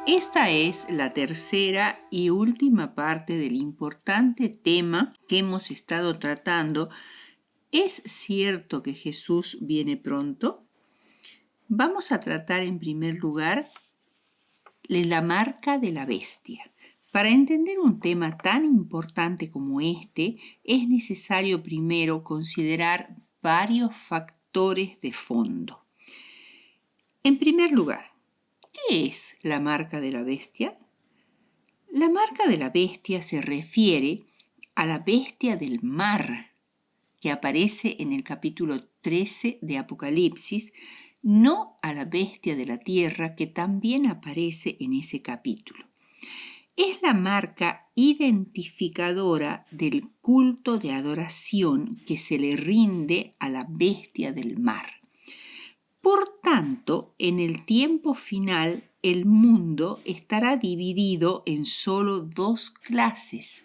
Esta es la tercera y última parte del importante tema que hemos estado tratando. ¿Es cierto que Jesús viene pronto? Vamos a tratar en primer lugar la marca de la bestia. Para entender un tema tan importante como este, es necesario primero considerar varios factores de fondo. En primer lugar, ¿qué es la marca de la bestia? La marca de la bestia se refiere a la bestia del mar, que aparece en el capítulo 13 de Apocalipsis, no a la bestia de la tierra, que también aparece en ese capítulo. Es la marca identificadora del culto de adoración que se le rinde a la bestia del mar. Por tanto, en el tiempo final, el mundo estará dividido en solo dos clases: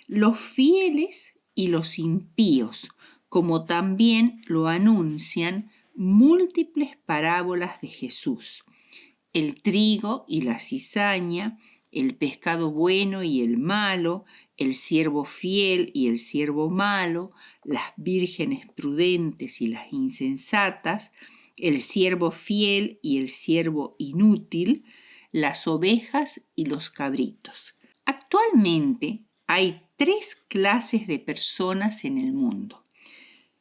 los fieles y los impíos, como también lo anuncian múltiples parábolas de Jesús: el trigo y la cizaña, el pescado bueno y el malo, el siervo fiel y el siervo malo, las vírgenes prudentes y las insensatas, el siervo fiel y el siervo inútil, las ovejas y los cabritos. Actualmente hay tres clases de personas en el mundo: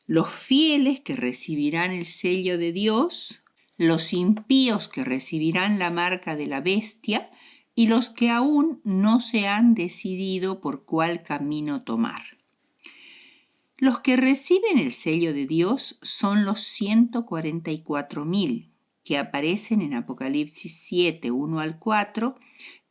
los fieles, que recibirán el sello de Dios; los impíos, que recibirán la marca de la bestia; y los que aún no se han decidido por cuál camino tomar. Los que reciben el sello de Dios son los 144.000, que aparecen en Apocalipsis 7, 1 al 4,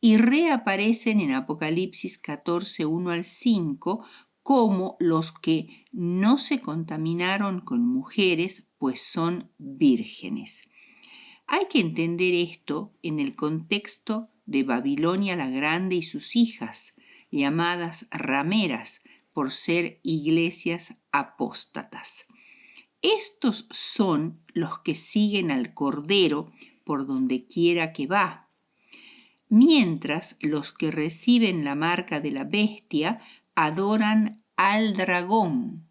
y reaparecen en Apocalipsis 14, 1 al 5, como los que no se contaminaron con mujeres, pues son vírgenes. Hay que entender esto en el contexto de Babilonia la Grande y sus hijas, llamadas rameras, por ser iglesias apóstatas. Estos son los que siguen al Cordero por donde quiera que va, mientras los que reciben la marca de la bestia adoran al dragón,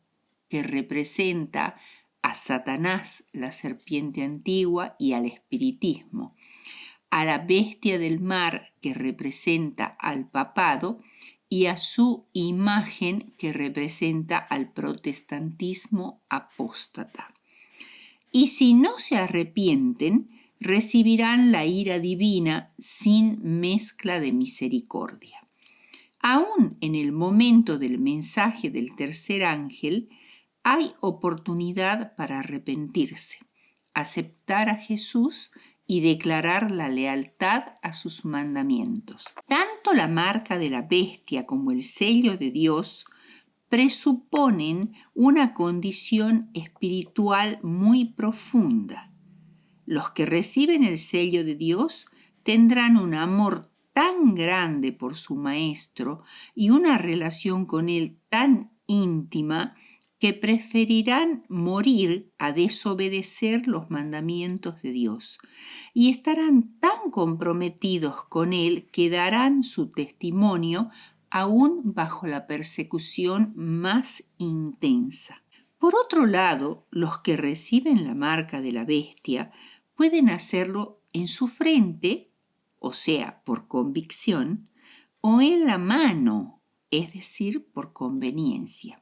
que representa a Satanás, la serpiente antigua, y al espiritismo, a la bestia del mar, que representa al papado, y a su imagen, que representa al protestantismo apóstata. Y si no se arrepienten, recibirán la ira divina sin mezcla de misericordia. Aún en el momento del mensaje del tercer ángel, hay oportunidad para arrepentirse, aceptar a Jesús y declarar la lealtad a sus mandamientos. Tanto la marca de la bestia como el sello de Dios presuponen una condición espiritual muy profunda. Los que reciben el sello de Dios tendrán un amor tan grande por su Maestro y una relación con Él tan íntima que preferirán morir a desobedecer los mandamientos de Dios, y estarán tan comprometidos con Él que darán su testimonio aún bajo la persecución más intensa. Por otro lado, los que reciben la marca de la bestia pueden hacerlo en su frente, o sea, por convicción, o en la mano, es decir, por conveniencia.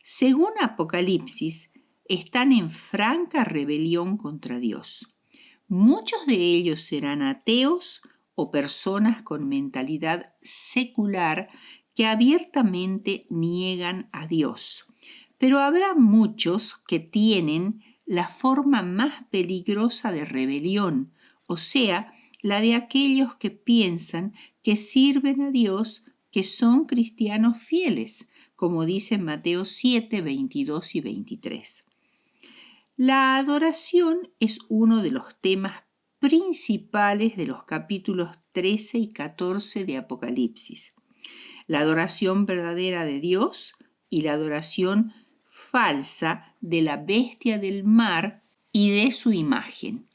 Según Apocalipsis, están en franca rebelión contra Dios. Muchos de ellos serán ateos o personas con mentalidad secular que abiertamente niegan a Dios. Pero habrá muchos que tienen la forma más peligrosa de rebelión, o sea, la de aquellos que piensan que sirven a Dios, que son cristianos fieles, como dice en Mateo 7, 22 y 23. La adoración es uno de los temas principales de los capítulos 13 y 14 de Apocalipsis. La adoración verdadera de Dios y la adoración falsa de la bestia del mar y de su imagen.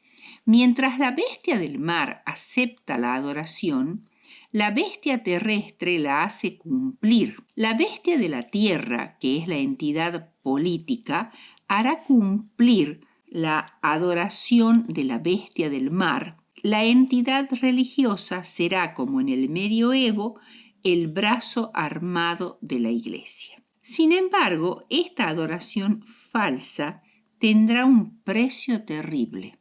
Mientras la bestia del mar acepta la adoración, la bestia terrestre la hace cumplir. La bestia de la tierra, que es la entidad política, hará cumplir la adoración de la bestia del mar. La entidad religiosa será, como en el medioevo, el brazo armado de la Iglesia. Sin embargo, esta adoración falsa tendrá un precio terrible: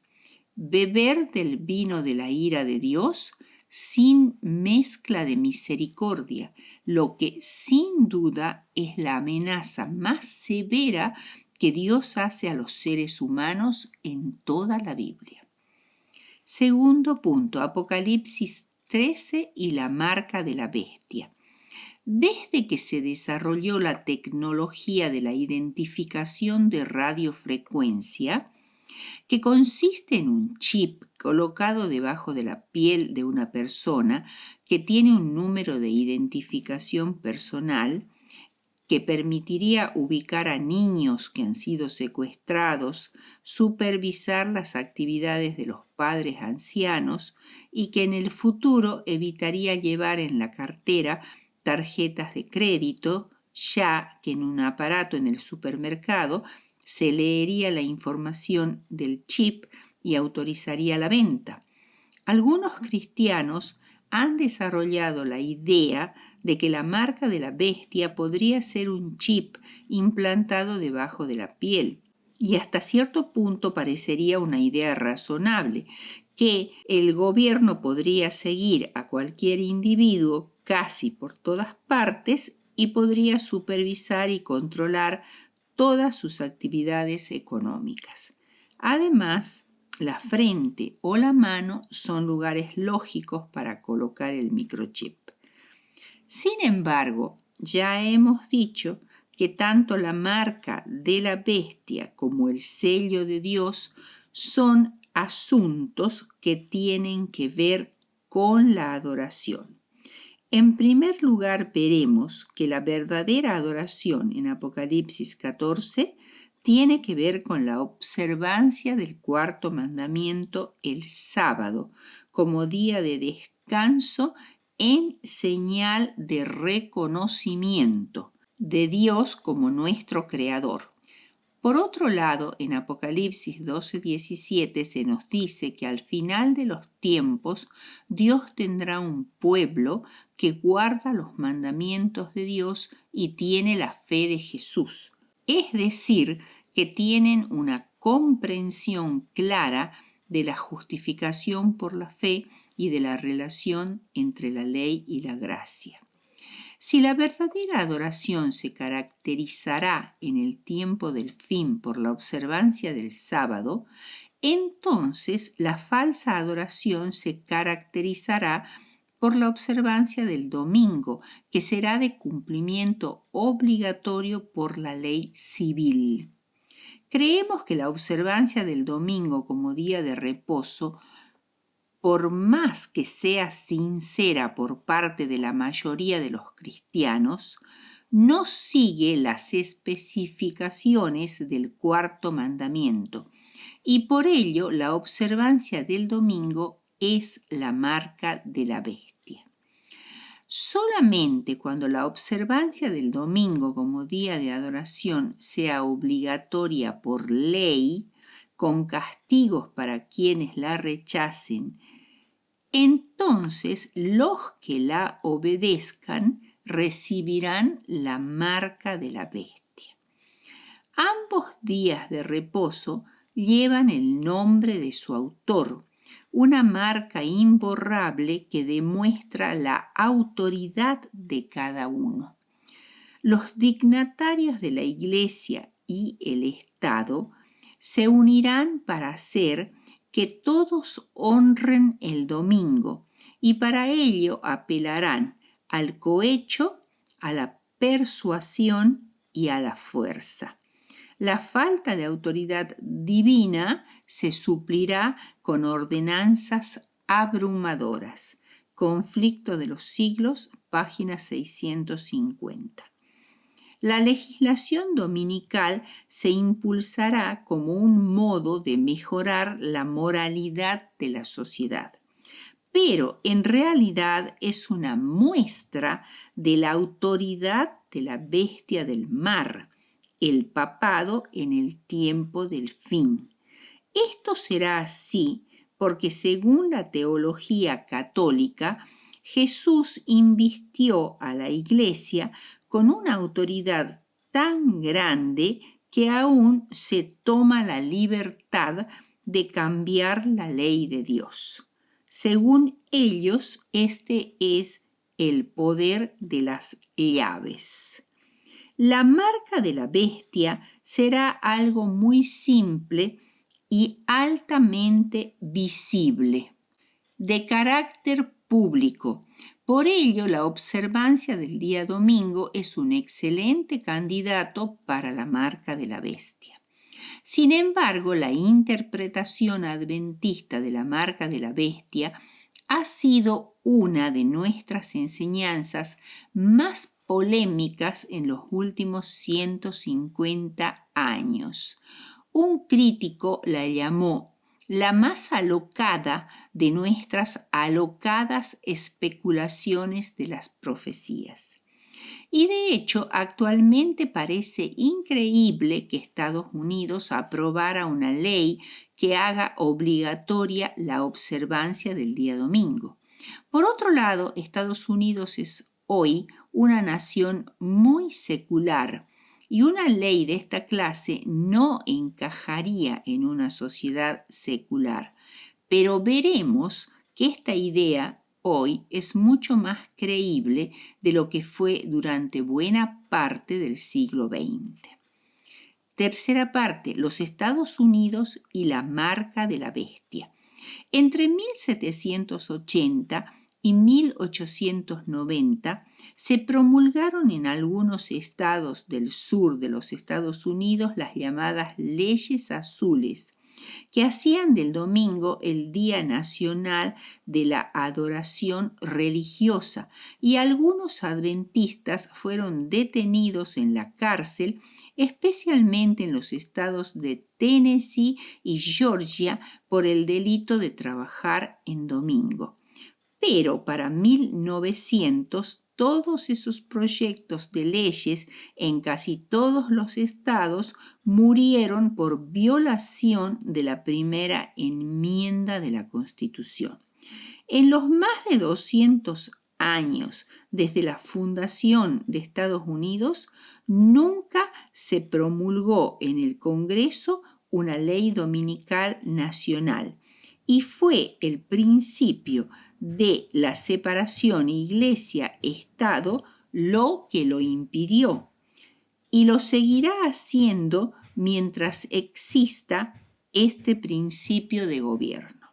beber del vino de la ira de Dios sin mezcla de misericordia, lo que sin duda es la amenaza más severa que Dios hace a los seres humanos en toda la Biblia. Segundo punto, Apocalipsis 13 y la marca de la bestia. Desde que se desarrolló la tecnología de la identificación de radiofrecuencia, que consiste en un chip colocado debajo de la piel de una persona que tiene un número de identificación personal que permitiría ubicar a niños que han sido secuestrados, supervisar las actividades de los padres ancianos y que en el futuro evitaría llevar en la cartera tarjetas de crédito, ya que en un aparato en el supermercado se leería la información del chip y autorizaría la venta. Algunos cristianos han desarrollado la idea de que la marca de la bestia podría ser un chip implantado debajo de la piel. Y hasta cierto punto parecería una idea razonable, que el gobierno podría seguir a cualquier individuo casi por todas partes y podría supervisar y controlar todas sus actividades económicas. Además, la frente o la mano son lugares lógicos para colocar el microchip. Sin embargo, ya hemos dicho que tanto la marca de la bestia como el sello de Dios son asuntos que tienen que ver con la adoración. En primer lugar, veremos que la verdadera adoración en Apocalipsis 14 tiene que ver con la observancia del cuarto mandamiento el sábado como día de descanso en señal de reconocimiento de Dios como nuestro creador. Por otro lado, en Apocalipsis 12:17 se nos dice que al final de los tiempos Dios tendrá un pueblo que guarda los mandamientos de Dios y tiene la fe de Jesús. Es decir, que tienen una comprensión clara de la justificación por la fe y de la relación entre la ley y la gracia. Si la verdadera adoración se caracterizará en el tiempo del fin por la observancia del sábado, entonces la falsa adoración se caracterizará por la observancia del domingo, que será de cumplimiento obligatorio por la ley civil. Creemos que la observancia del domingo como día de reposo, por más que sea sincera por parte de la mayoría de los cristianos, no sigue las especificaciones del cuarto mandamiento y por ello la observancia del domingo es la marca de la bestia. Solamente cuando la observancia del domingo como día de adoración sea obligatoria por ley, con castigos para quienes la rechacen, entonces los que la obedezcan recibirán la marca de la bestia. Ambos días de reposo llevan el nombre de su autor, una marca imborrable que demuestra la autoridad de cada uno. Los dignatarios de la Iglesia y el Estado se unirán para hacer que todos honren el domingo y para ello apelarán al cohecho, a la persuasión y a la fuerza. La falta de autoridad divina se suplirá con ordenanzas abrumadoras. Conflicto de los siglos, página 650. La legislación dominical se impulsará como un modo de mejorar la moralidad de la sociedad, pero en realidad es una muestra de la autoridad de la bestia del mar, el papado en el tiempo del fin. Esto será así porque según la teología católica, Jesús invistió a la Iglesia con una autoridad tan grande que aún se toma la libertad de cambiar la ley de Dios. Según ellos, este es el poder de las llaves. La marca de la bestia será algo muy simple y altamente visible, de carácter público. Por ello, la observancia del día domingo es un excelente candidato para la marca de la bestia. Sin embargo, la interpretación adventista de la marca de la bestia ha sido una de nuestras enseñanzas más polémicas en los últimos 150 años. Un crítico la llamó la más alocada de nuestras alocadas especulaciones de las profecías. Y de hecho, actualmente parece increíble que Estados Unidos aprobara una ley que haga obligatoria la observancia del día domingo. Por otro lado, Estados Unidos es hoy una nación muy secular y una ley de esta clase no encajaría en una sociedad secular. Pero veremos que esta idea hoy es mucho más creíble de lo que fue durante buena parte del siglo XX. Tercera parte, los Estados Unidos y la marca de la bestia. Entre 1780 y 1890 se promulgaron en algunos estados del sur de los Estados Unidos las llamadas leyes azules, que hacían del domingo el Día Nacional de la Adoración Religiosa, y algunos adventistas fueron detenidos en la cárcel, especialmente en los estados de Tennessee y Georgia, por el delito de trabajar en domingo. Pero para 1900 todos esos proyectos de leyes en casi todos los estados murieron por violación de la primera enmienda de la Constitución. En los más de 200 años desde la fundación de Estados Unidos, nunca se promulgó en el Congreso una ley dominical nacional, y fue el principio de la separación Iglesia-Estado lo que lo impidió, y lo seguirá haciendo mientras exista este principio de gobierno.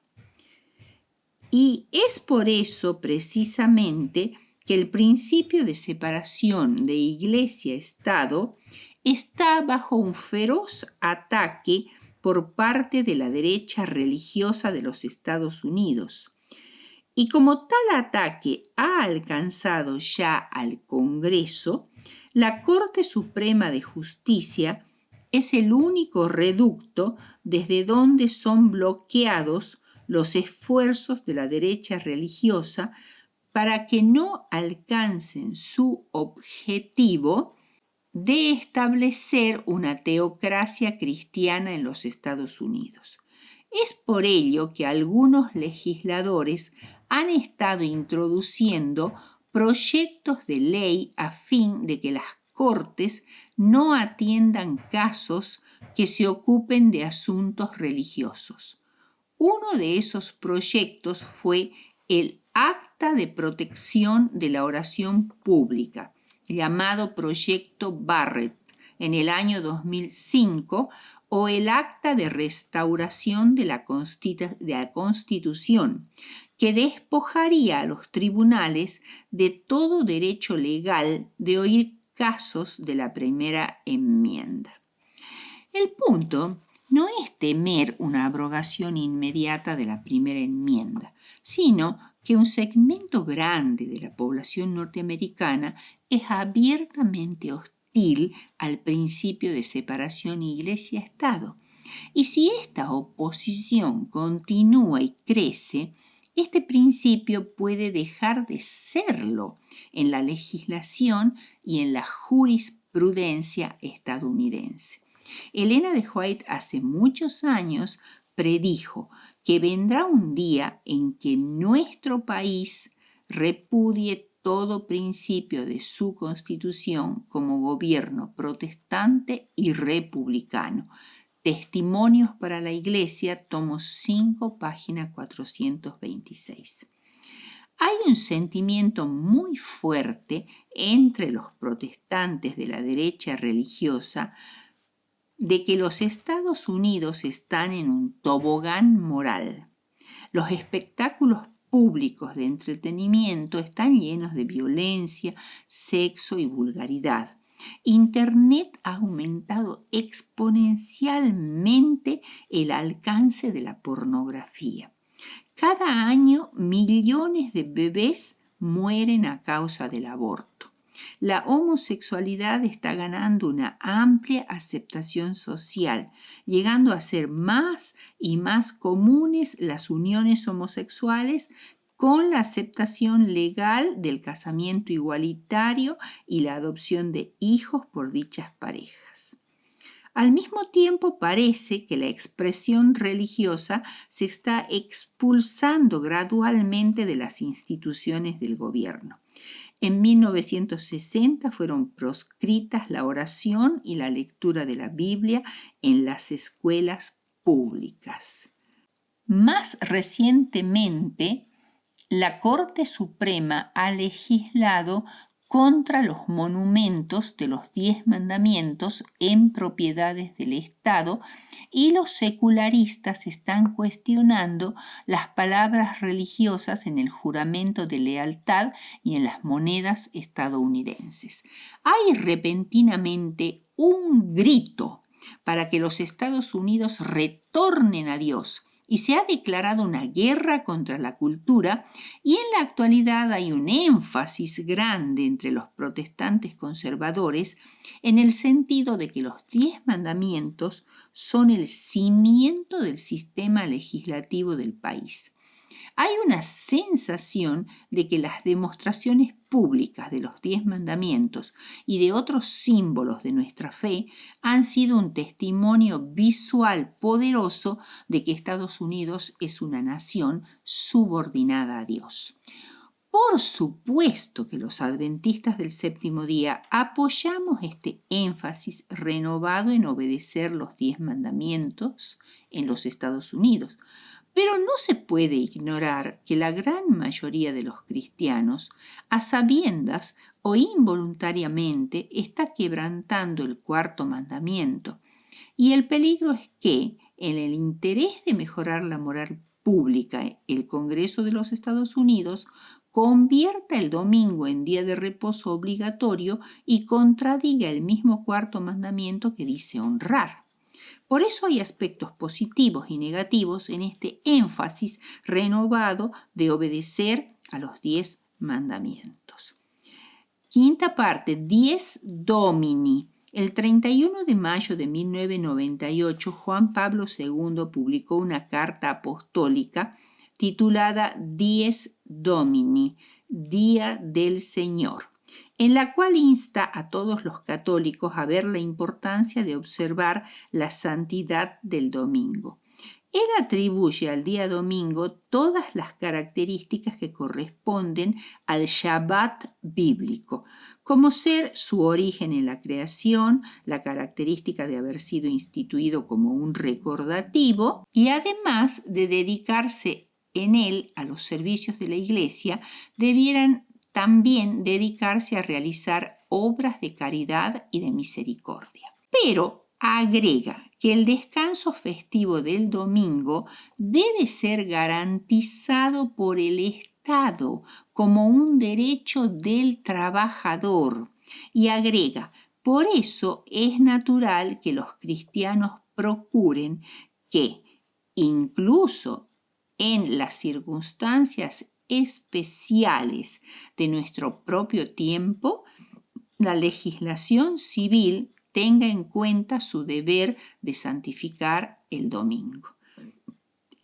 Y es por eso precisamente que el principio de separación de Iglesia-Estado está bajo un feroz ataque por parte de la derecha religiosa de los Estados Unidos. Y como tal ataque ha alcanzado ya al Congreso, la Corte Suprema de Justicia es el único reducto desde donde son bloqueados los esfuerzos de la derecha religiosa para que no alcancen su objetivo de establecer una teocracia cristiana en los Estados Unidos. Es por ello que algunos legisladores han estado introduciendo proyectos de ley a fin de que las Cortes no atiendan casos que se ocupen de asuntos religiosos. Uno de esos proyectos fue el Acta de Protección de la Oración Pública, llamado Proyecto Barrett, en el año 2005, o el Acta de Restauración de la Constitución, que despojaría a los tribunales de todo derecho legal de oír casos de la primera enmienda. El punto no es temer una abrogación inmediata de la primera enmienda, sino que un segmento grande de la población norteamericana es abiertamente hostil hostil al principio de separación Iglesia-Estado. Y si esta oposición continúa y crece, este principio puede dejar de serlo en la legislación y en la jurisprudencia estadounidense. Elena de White hace muchos años predijo que vendrá un día en que nuestro país repudie todo principio de su constitución como gobierno protestante y republicano. Testimonios para la Iglesia, tomo 5, página 426. Hay un sentimiento muy fuerte entre los protestantes de la derecha religiosa de que los Estados Unidos están en un tobogán moral. Los espectáculos públicos de entretenimiento están llenos de violencia, sexo y vulgaridad. Internet ha aumentado exponencialmente el alcance de la pornografía. Cada año millones de bebés mueren a causa del aborto. La homosexualidad está ganando una amplia aceptación social, llegando a ser más y más comunes las uniones homosexuales con la aceptación legal del casamiento igualitario y la adopción de hijos por dichas parejas. Al mismo tiempo parece que la expresión religiosa se está expulsando gradualmente de las instituciones del gobierno. En 1960 fueron proscritas la oración y la lectura de la Biblia en las escuelas públicas. Más recientemente, la Corte Suprema ha legislado contra los monumentos de los 10 mandamientos en propiedades del Estado y los secularistas están cuestionando las palabras religiosas en el juramento de lealtad y en las monedas estadounidenses. Hay repentinamente un grito para que los Estados Unidos retornen a Dios y se ha declarado una guerra contra la cultura y en la actualidad hay un énfasis grande entre los protestantes conservadores en el sentido de que los 10 mandamientos son el cimiento del sistema legislativo del país. Hay una sensación de que las demostraciones públicas de los 10 mandamientos y de otros símbolos de nuestra fe han sido un testimonio visual poderoso de que Estados Unidos es una nación subordinada a Dios. Por supuesto que los adventistas del séptimo día apoyamos este énfasis renovado en obedecer los 10 mandamientos en los Estados Unidos. Pero no se puede ignorar que la gran mayoría de los cristianos, a sabiendas o involuntariamente, está quebrantando el cuarto mandamiento. Y el peligro es que, en el interés de mejorar la moral pública, el Congreso de los Estados Unidos convierta el domingo en día de reposo obligatorio y contradiga el mismo cuarto mandamiento que dice honrar. Por eso hay aspectos positivos y negativos en este énfasis renovado de obedecer a los 10 mandamientos. Quinta parte, 10 Domini. El 31 de mayo de 1998, Juan Pablo II publicó una carta apostólica titulada 10 Domini, Día del Señor, en la cual insta a todos los católicos a ver la importancia de observar la santidad del domingo. Él atribuye al día domingo todas las características que corresponden al Shabbat bíblico, como ser su origen en la creación, la característica de haber sido instituido como un recordativo y además de dedicarse en él a los servicios de la Iglesia, debieran también dedicarse a realizar obras de caridad y de misericordia. Pero agrega que el descanso festivo del domingo debe ser garantizado por el Estado como un derecho del trabajador y agrega, por eso es natural que los cristianos procuren que, incluso en las circunstancias especiales de nuestro propio tiempo, la legislación civil tenga en cuenta su deber de santificar el domingo.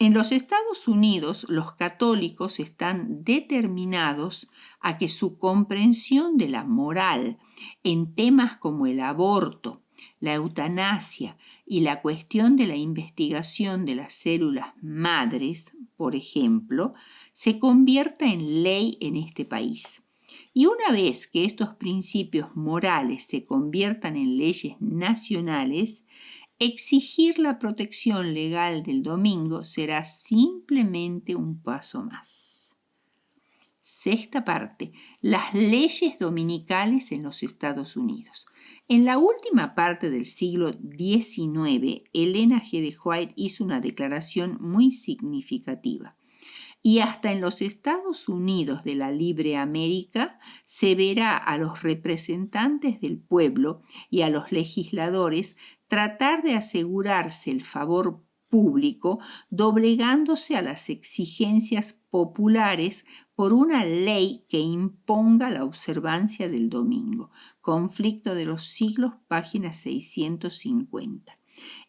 En los Estados Unidos, los católicos están determinados a que su comprensión de la moral en temas como el aborto, la eutanasia y la cuestión de la investigación de las células madres, por ejemplo, se convierta en ley en este país. Y una vez que estos principios morales se conviertan en leyes nacionales, exigir la protección legal del domingo será simplemente un paso más. Sexta parte, las leyes dominicales en los Estados Unidos. En la última parte del siglo XIX, Elena G. de White hizo una declaración muy significativa. Y hasta en los Estados Unidos de la Libre América se verá a los representantes del pueblo y a los legisladores tratar de asegurarse el favor público doblegándose a las exigencias populares por una ley que imponga la observancia del domingo. Conflicto de los siglos, página 650.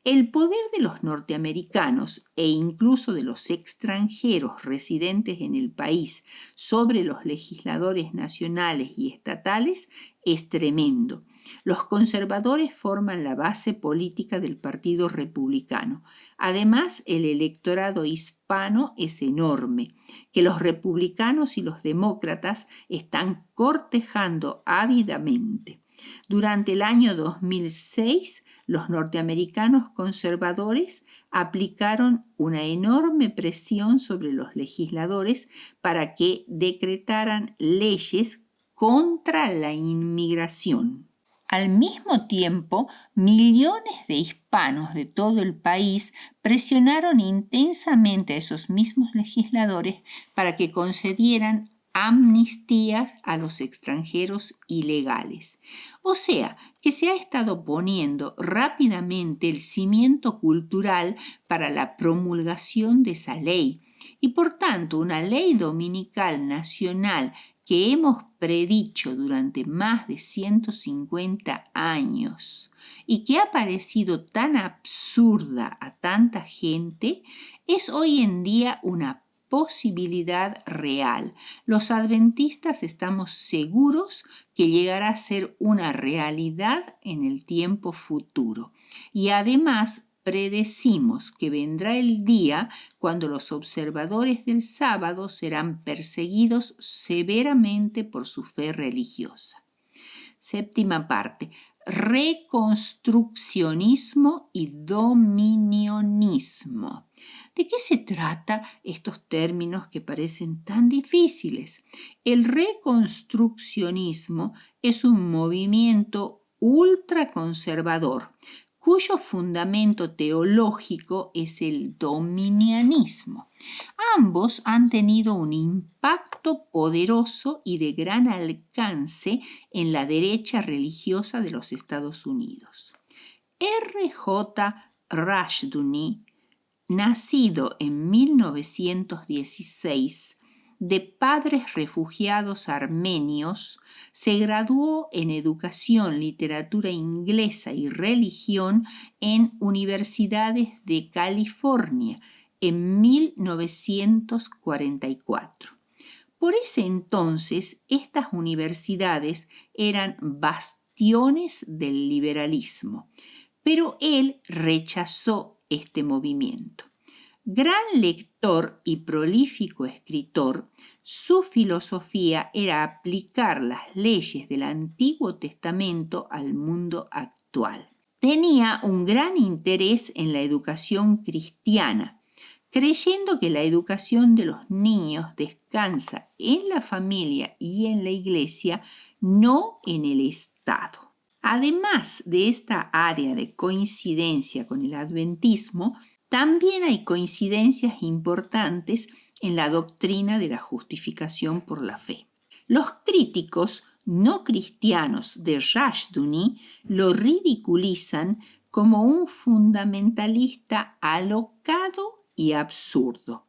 El poder de los norteamericanos e incluso de los extranjeros residentes en el país sobre los legisladores nacionales y estatales es tremendo. Los conservadores forman la base política del Partido Republicano. Además, el electorado hispano es enorme, que los republicanos y los demócratas están cortejando ávidamente. Durante el año 2006, los norteamericanos conservadores aplicaron una enorme presión sobre los legisladores para que decretaran leyes contra la inmigración. Al mismo tiempo, millones de hispanos de todo el país presionaron intensamente a esos mismos legisladores para que concedieran amnistías a los extranjeros ilegales. O sea, que se ha estado poniendo rápidamente el cimiento cultural para la promulgación de esa ley y por tanto una ley dominical nacional que hemos predicho durante más de 150 años y que ha parecido tan absurda a tanta gente, es hoy en día una posibilidad real. Los adventistas estamos seguros que llegará a ser una realidad en el tiempo futuro. Y además predecimos que vendrá el día cuando los observadores del sábado serán perseguidos severamente por su fe religiosa. Séptima parte. Reconstruccionismo y dominionismo. ¿De qué se trata estos términos que parecen tan difíciles? El reconstruccionismo es un movimiento ultraconservador cuyo fundamento teológico es el dominianismo. Ambos han tenido un impacto poderoso y de gran alcance en la derecha religiosa de los Estados Unidos. R.J. Rushdoony, nacido en 1916, de padres refugiados armenios, se graduó en educación, literatura inglesa y religión en universidades de California en 1944. Por ese entonces, estas universidades eran bastiones del liberalismo, pero él rechazó este movimiento. Gran lector y prolífico escritor, su filosofía era aplicar las leyes del Antiguo Testamento al mundo actual. Tenía un gran interés en la educación cristiana, creyendo que la educación de los niños descansa en la familia y en la iglesia, no en el Estado. Además de esta área de coincidencia con el adventismo, también hay coincidencias importantes en la doctrina de la justificación por la fe. Los críticos no cristianos de Rushdoony lo ridiculizan como un fundamentalista alocado y absurdo.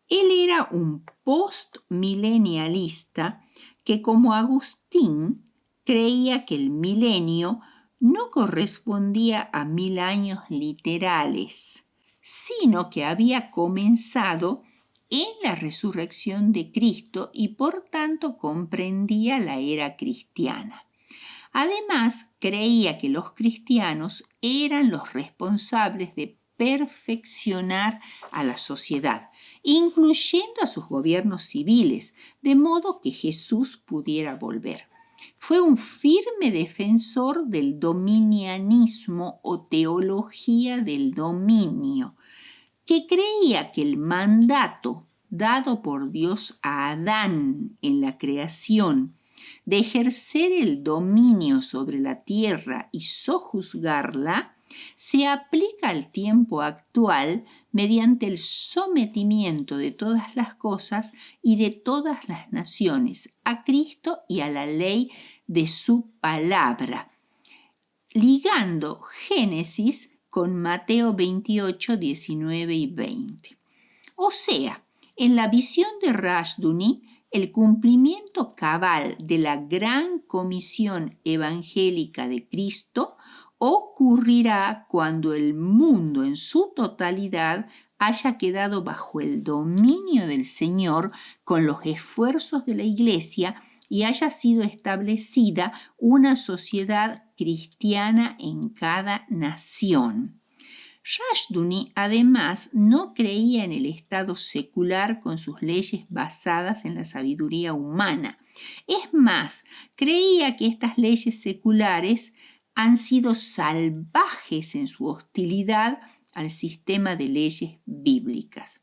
Él era un postmilenialista que, como Agustín, creía que el milenio no correspondía a 1000 años literales, sino que había comenzado en la resurrección de Cristo y por tanto comprendía la era cristiana. Además, creía que los cristianos eran los responsables de perfeccionar a la sociedad, incluyendo a sus gobiernos civiles, de modo que Jesús pudiera volver. Fue un firme defensor del dominianismo o teología del dominio, que creía que el mandato dado por Dios a Adán en la creación de ejercer el dominio sobre la tierra y sojuzgarla se aplica al tiempo actual mediante el sometimiento de todas las cosas y de todas las naciones a Cristo y a la ley de su palabra, ligando Génesis con Mateo 28, 19 y 20. O sea, en la visión de Rushdoony, el cumplimiento cabal de la gran comisión evangélica de Cristo ocurrirá cuando el mundo en su totalidad haya quedado bajo el dominio del Señor con los esfuerzos de la Iglesia y haya sido establecida una sociedad cristiana en cada nación. Rushdoony además no creía en el Estado secular con sus leyes basadas en la sabiduría humana. Es más, creía que estas leyes seculares han sido salvajes en su hostilidad al sistema de leyes bíblicas.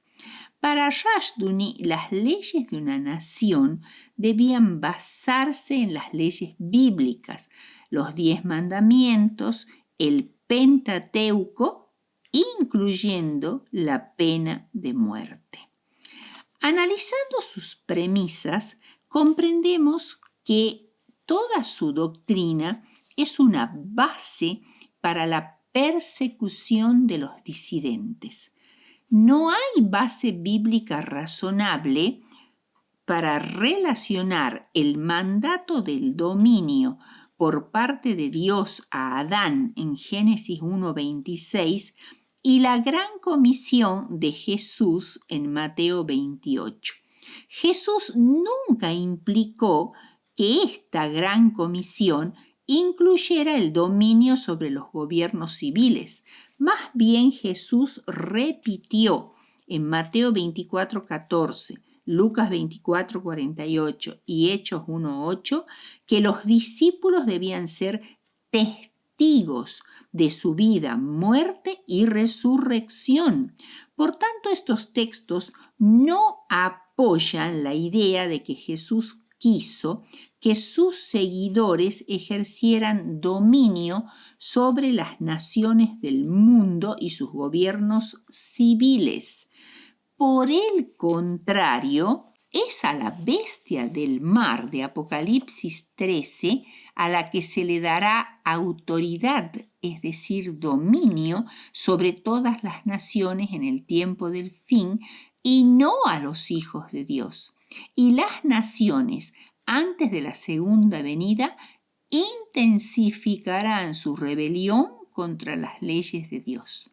Para Rushdoony, las leyes de una nación debían basarse en las leyes bíblicas, los 10 mandamientos, el Pentateuco, incluyendo la pena de muerte. Analizando sus premisas, comprendemos que toda su doctrina es una base para la persecución de los disidentes. No hay base bíblica razonable para relacionar el mandato del dominio por parte de Dios a Adán en Génesis 1:26 y la gran comisión de Jesús en Mateo 28. Jesús nunca implicó que esta gran comisión incluyera el dominio sobre los gobiernos civiles. Más bien Jesús repitió en Mateo 24:14, Lucas 24:48 y Hechos 1:8 que los discípulos debían ser testigos de su vida, muerte y resurrección. Por tanto, estos textos no apoyan la idea de que Jesús quiso que sus seguidores ejercieran dominio sobre las naciones del mundo y sus gobiernos civiles. Por el contrario, es a la bestia del mar de Apocalipsis 13 a la que se le dará autoridad, es decir, dominio sobre todas las naciones en el tiempo del fin, y no a los hijos de Dios. Y las naciones, antes de la segunda venida, intensificarán su rebelión contra las leyes de Dios.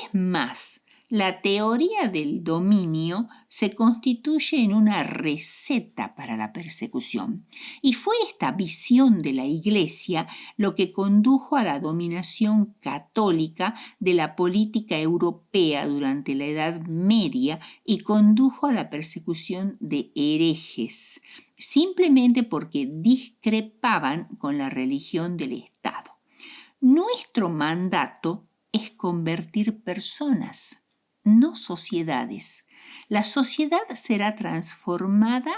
Es más, la teoría del dominio se constituye en una receta para la persecución, y fue esta visión de la Iglesia lo que condujo a la dominación católica de la política europea durante la Edad Media y condujo a la persecución de herejes, simplemente porque discrepaban con la religión del Estado. Nuestro mandato es convertir personas, no sociedades. La sociedad será transformada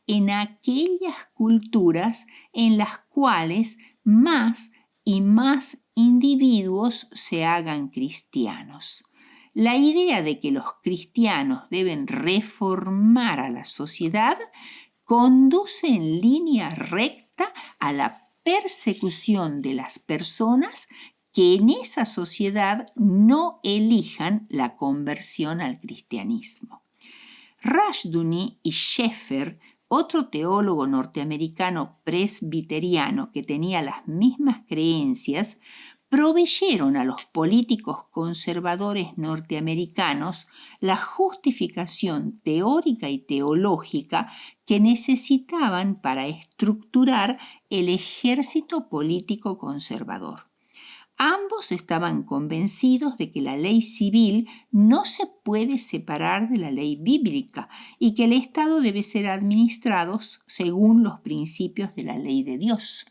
en aquellas culturas en las cuales más y más individuos se hagan cristianos. La idea de que los cristianos deben reformar a la sociedad conduce en línea recta a la persecución de las personas que en esa sociedad no elijan la conversión al cristianismo. Rushdoony y Schaeffer Otro teólogo norteamericano presbiteriano que tenía las mismas creencias proveyeron a los políticos conservadores norteamericanos la justificación teórica y teológica que necesitaban para estructurar el ejército político conservador. Ambos estaban convencidos de que la ley civil no se puede separar de la ley bíblica y que el Estado debe ser administrado según los principios de la ley de Dios.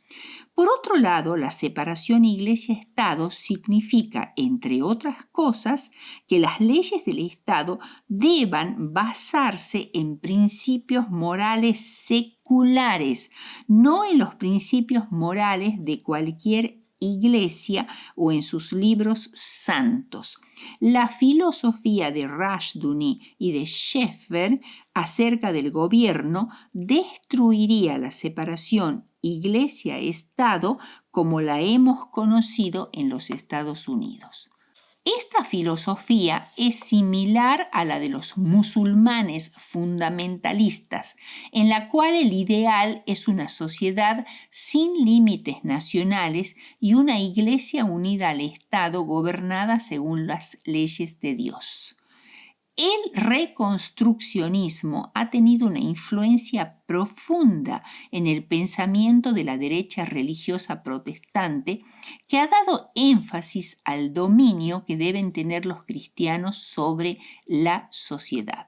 Por otro lado, la separación Iglesia-Estado significa, entre otras cosas, que las leyes del Estado deban basarse en principios morales seculares, no en los principios morales de cualquier iglesia o en sus libros santos. La filosofía de Rushdoony y de Schaeffer acerca del gobierno destruiría la separación iglesia-estado como la hemos conocido en los Estados Unidos. Esta filosofía es similar a la de los musulmanes fundamentalistas, en la cual el ideal es una sociedad sin límites nacionales y una iglesia unida al Estado gobernada según las leyes de Dios. El reconstruccionismo ha tenido una influencia profunda en el pensamiento de la derecha religiosa protestante, que ha dado énfasis al dominio que deben tener los cristianos sobre la sociedad.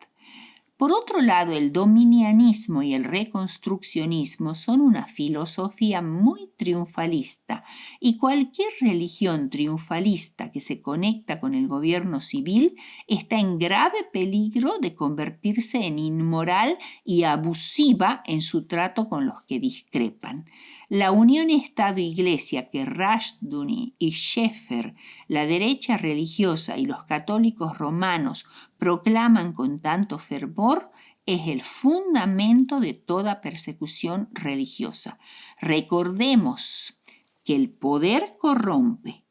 Por otro lado, el dominianismo y el reconstruccionismo son una filosofía muy triunfalista, y cualquier religión triunfalista que se conecta con el gobierno civil está en grave peligro de convertirse en inmoral y abusiva en su trato con los que discrepan. La unión Estado-Iglesia que Rushdoony y Schaeffer, la derecha religiosa y los católicos romanos proclaman con tanto fervor es el fundamento de toda persecución religiosa. Recordemos que el poder corrompe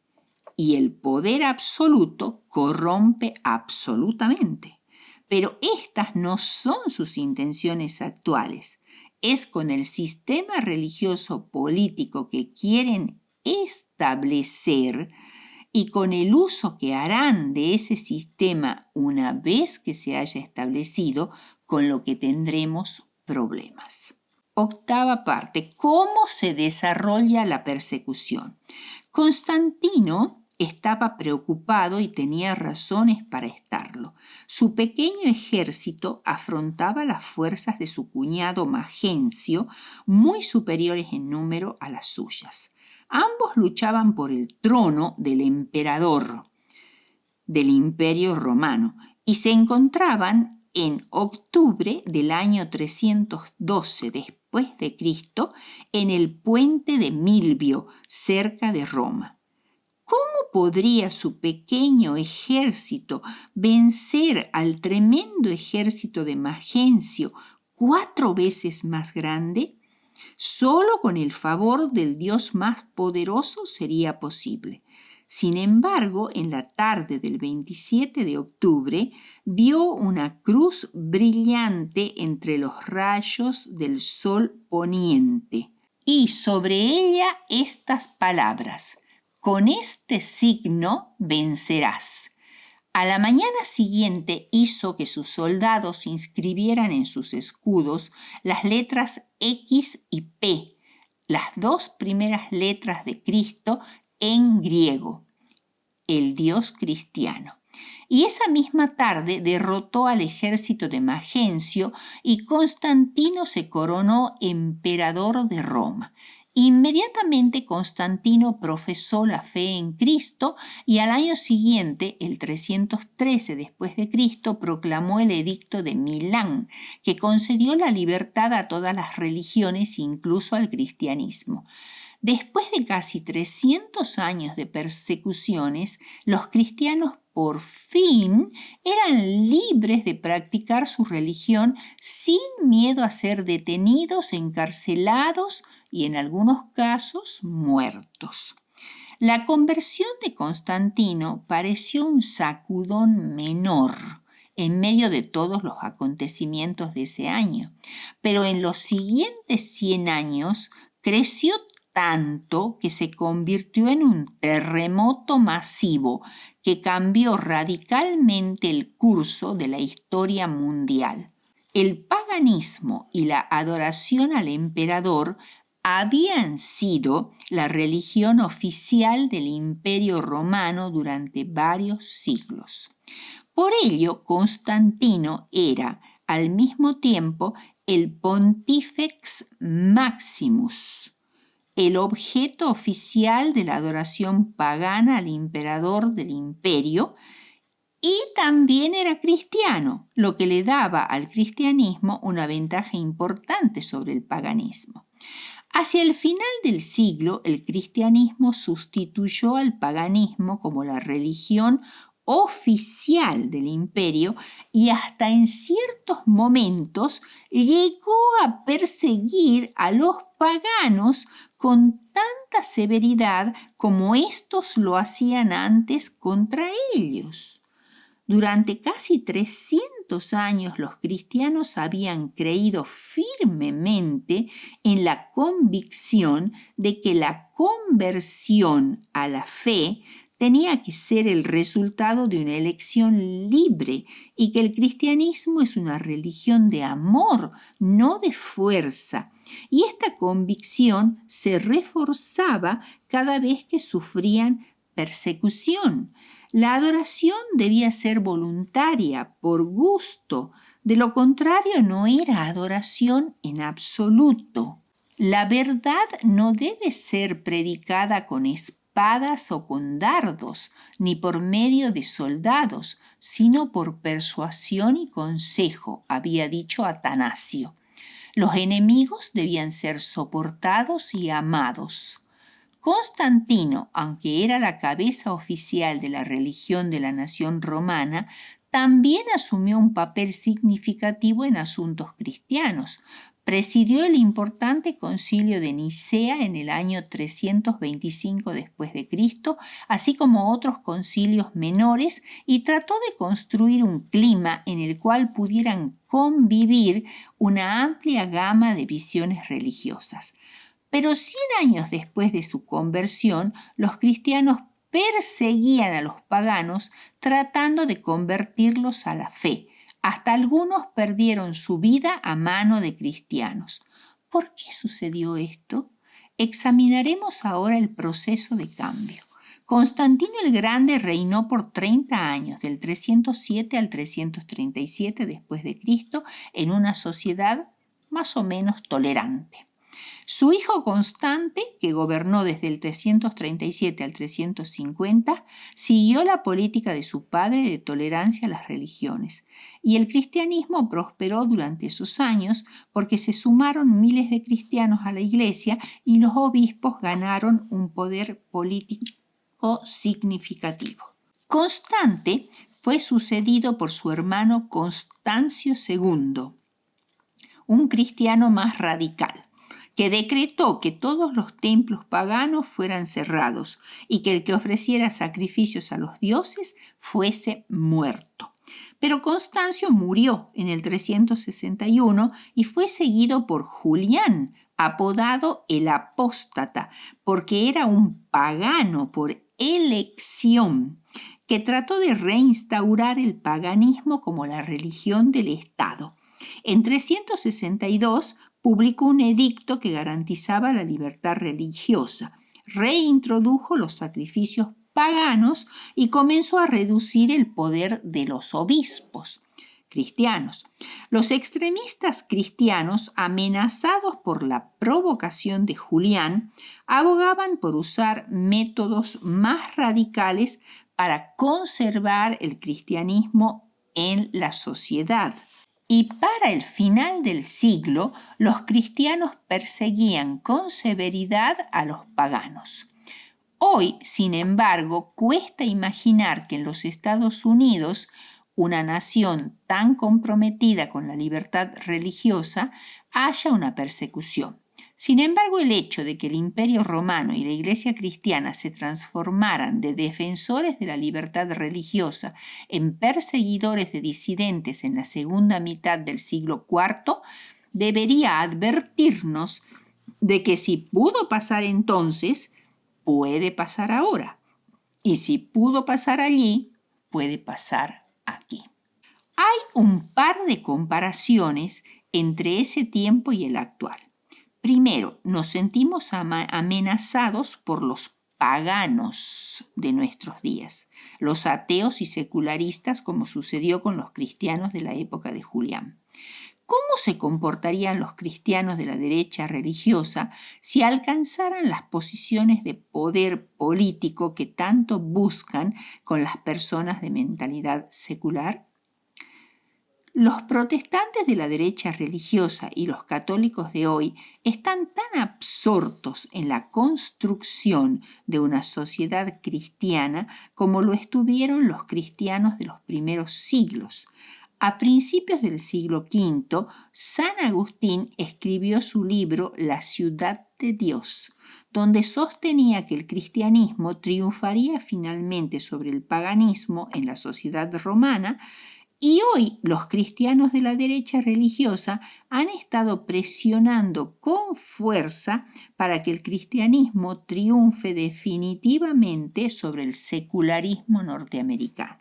y el poder absoluto corrompe absolutamente. Pero estas no son sus intenciones actuales. Es con el sistema religioso político que quieren establecer y con el uso que harán de ese sistema una vez que se haya establecido, con lo que tendremos problemas. Octava parte. ¿Cómo se desarrolla la persecución? Constantino estaba preocupado y tenía razones para estarlo. Su pequeño ejército afrontaba las fuerzas de su cuñado Magencio, muy superiores en número a las suyas. Ambos luchaban por el trono del emperador del Imperio Romano y se encontraban en octubre del año 312 después de Cristo en el puente de Milvio, cerca de Roma. ¿Cómo podría su pequeño ejército vencer al tremendo ejército de Magencio, 4 veces más grande? Solo con el favor del Dios más poderoso sería posible. Sin embargo, en la tarde del 27 de octubre, vio una cruz brillante entre los rayos del sol poniente y sobre ella estas palabras: con este signo vencerás. A la mañana siguiente hizo que sus soldados inscribieran en sus escudos las letras X y P, las 2 primeras letras de Cristo en griego, el Dios cristiano. Y esa misma tarde derrotó al ejército de Magencio y Constantino se coronó emperador de Roma. Inmediatamente Constantino profesó la fe en Cristo y al año siguiente, el 313 después de Cristo, proclamó el Edicto de Milán, que concedió la libertad a todas las religiones, incluso al cristianismo. Después de casi 300 años de persecuciones, los cristianos por fin eran libres de practicar su religión sin miedo a ser detenidos, encarcelados y en algunos casos muertos. La conversión de Constantino pareció un sacudón menor en medio de todos los acontecimientos de ese año. Pero en los siguientes 100 años creció tanto que se convirtió en un terremoto masivo que cambió radicalmente el curso de la historia mundial. El paganismo y la adoración al emperador habían sido la religión oficial del Imperio Romano durante varios siglos. Por ello, Constantino era, al mismo tiempo, el Pontifex Maximus, el objeto oficial de la adoración pagana al emperador del imperio, y también era cristiano, lo que le daba al cristianismo una ventaja importante sobre el paganismo. Hacia el final del siglo, el cristianismo sustituyó al paganismo como la religión oficial del imperio y hasta en ciertos momentos llegó a perseguir a los paganos con tanta severidad como estos lo hacían antes contra ellos. Durante casi 300 años los cristianos habían creído firmemente en la convicción de que la conversión a la fe tenía que ser el resultado de una elección libre y que el cristianismo es una religión de amor, no de fuerza. Y esta convicción se reforzaba cada vez que sufrían persecución. La adoración debía ser voluntaria, por gusto. De lo contrario, no era adoración en absoluto. La verdad no debe ser predicada con espadas o con dardos, ni por medio de soldados, sino por persuasión y consejo, había dicho Atanasio. Los enemigos debían ser soportados y amados. Constantino, aunque era la cabeza oficial de la religión de la nación romana, también asumió un papel significativo en asuntos cristianos. Presidió el importante concilio de Nicea en el año 325 después de Cristo, así como otros concilios menores, y trató de construir un clima en el cual pudieran convivir una amplia gama de visiones religiosas. Pero 100 años después de su conversión, los cristianos perseguían a los paganos tratando de convertirlos a la fe. Hasta algunos perdieron su vida a mano de cristianos. ¿Por qué sucedió esto? Examinaremos ahora el proceso de cambio. Constantino el Grande reinó por 30 años, del 307 al 337 después de Cristo, en una sociedad más o menos tolerante. Su hijo Constante, que gobernó desde el 337 al 350, siguió la política de su padre de tolerancia a las religiones, y el cristianismo prosperó durante esos años porque se sumaron miles de cristianos a la iglesia y los obispos ganaron un poder político significativo. Constante fue sucedido por su hermano Constancio II, un cristiano más radical, que decretó que todos los templos paganos fueran cerrados y que el que ofreciera sacrificios a los dioses fuese muerto. Pero Constancio murió en el 361 y fue seguido por Julián, apodado el Apóstata, porque era un pagano por elección, que trató de reinstaurar el paganismo como la religión del Estado. En 362 publicó un edicto que garantizaba la libertad religiosa, reintrodujo los sacrificios paganos y comenzó a reducir el poder de los obispos cristianos. Los extremistas cristianos, amenazados por la provocación de Julián, abogaban por usar métodos más radicales para conservar el cristianismo en la sociedad. Y para el final del siglo, los cristianos perseguían con severidad a los paganos. Hoy, sin embargo, cuesta imaginar que en los Estados Unidos, una nación tan comprometida con la libertad religiosa, haya una persecución. Sin embargo, el hecho de que el Imperio Romano y la Iglesia cristiana se transformaran de defensores de la libertad religiosa en perseguidores de disidentes en la segunda mitad del siglo IV debería advertirnos de que si pudo pasar entonces, puede pasar ahora. Y si pudo pasar allí, puede pasar aquí. Hay un par de comparaciones entre ese tiempo y el actual. Primero, nos sentimos amenazados por los paganos de nuestros días, los ateos y secularistas, como sucedió con los cristianos de la época de Julián. ¿Cómo se comportarían los cristianos de la derecha religiosa si alcanzaran las posiciones de poder político que tanto buscan con las personas de mentalidad secular? Los protestantes de la derecha religiosa y los católicos de hoy están tan absortos en la construcción de una sociedad cristiana como lo estuvieron los cristianos de los primeros siglos. A principios del siglo V, San Agustín escribió su libro La ciudad de Dios, donde sostenía que el cristianismo triunfaría finalmente sobre el paganismo en la sociedad romana. Y hoy los cristianos de la derecha religiosa han estado presionando con fuerza para que el cristianismo triunfe definitivamente sobre el secularismo norteamericano.